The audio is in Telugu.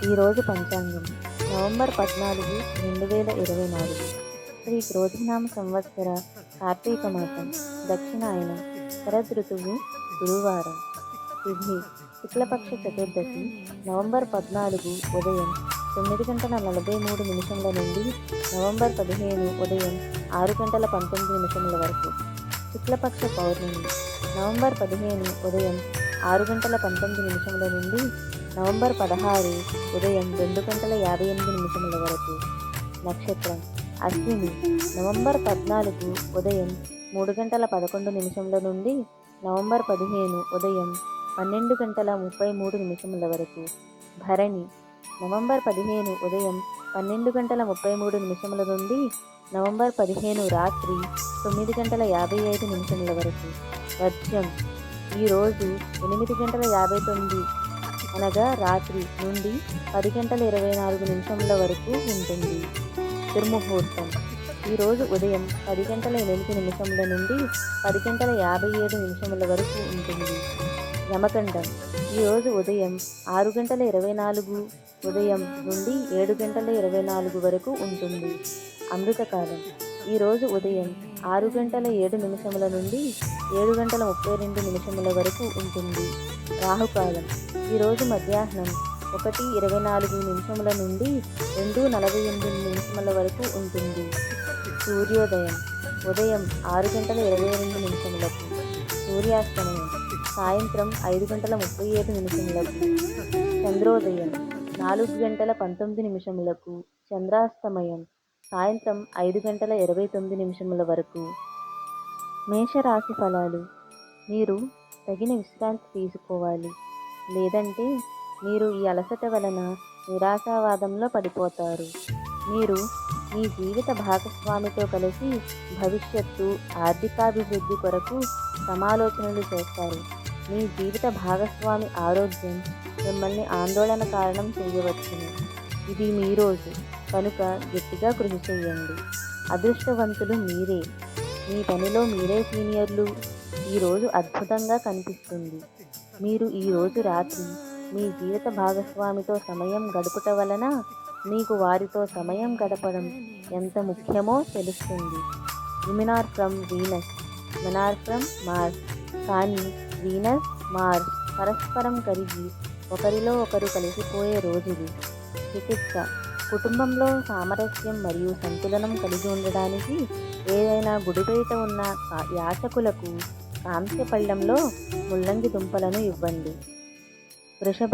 ఈరోజు పంచాంగం నవంబర్ 14, 2024. శ్రీ క్రోధినామ సంవత్సర కార్తీక మాసం దక్షిణాయన శరద్ ఋతువు గురువారం. తిథి శుక్లపక్ష చతుర్దశి నవంబర్ 14 ఉదయం 9:43 నుండి నవంబర్ 15 ఉదయం 6:19 వరకు. శుక్లపక్ష పౌర్ణమి నవంబర్ 15 ఉదయం 6:19 నుండి నవంబర్ 16 ఉదయం 2:58 వరకు. నక్షత్రం అశ్విని నవంబర్ 14 ఉదయం 3:11 నుండి నవంబర్ 15 ఉదయం 12:33 వరకు. భరణి నవంబర్ 15 ఉదయం 12:33 నుండి నవంబర్ 15 రాత్రి 9:55 వరకు. వర్జ్యం ఈరోజు 8:59 అనగా రాత్రి నుండి 10:24 వరకు ఉంటుంది. దుర్ముహూర్తం ఈరోజు ఉదయం 10:08 నుండి 10:57 వరకు ఉంటుంది. యమకండం ఈరోజు ఉదయం 6:24 ఉదయం నుండి 7:24 వరకు ఉంటుంది. అమృతకాలం ఈరోజు ఉదయం 6:07 నుండి 7:32 వరకు ఉంటుంది. రాహుకాలం ఈరోజు మధ్యాహ్నం 1:24 నుండి 2:48 వరకు ఉంటుంది. సూర్యోదయం ఉదయం 6:22 సూర్యాస్తమయం సాయంత్రం 5:37 చంద్రోదయం 4:19 చంద్రాస్తమయం సాయంత్రం 5:29 వరకు. మేషరాశి ఫలాలు. మీరు తగిన విశ్రాంతి తీసుకోవాలి, లేదంటే మీరు ఈ అలసట వలన నిరాశావాదంలో పడిపోతారు. మీరు మీ జీవిత భాగస్వామితో కలిసి భవిష్యత్తు ఆర్థికాభివృద్ధి కొరకు సమాలోచనలు చేస్తారు. మీ జీవిత భాగస్వామి ఆరోగ్యం మిమ్మల్ని ఆందోళన కారణం చేయవచ్చును. ఇది మీ రోజు కనుక గట్టిగా కృషి చేయండి. అదృష్టవంతులు మీరే. మీ పనిలో మీరే సీనియర్లు. ఈరోజు అద్భుతంగా కనిపిస్తుంది. మీరు ఈరోజు రాత్రి మీ జీవిత భాగస్వామితో సమయం గడుపుట వలన మీకు వారితో సమయం గడపడం ఎంత ముఖ్యమో తెలుస్తుంది. Women are from Venus, men are from Mars. కానీ వీనస్, మార్స్ పరస్పరం కరిగి ఒకరిలో ఒకరు కలిసిపోయే రోజుది. చికిత్స కుటుంబంలో సామరస్యం మరియు సంతులనం కలిగి ఉండడానికి ఏదైనా గుడి బయట ఉన్న యాచకులకు కాంస్య పళ్ళెంలో ముల్లంగి దుంపలను ఇవ్వండి. వృషభ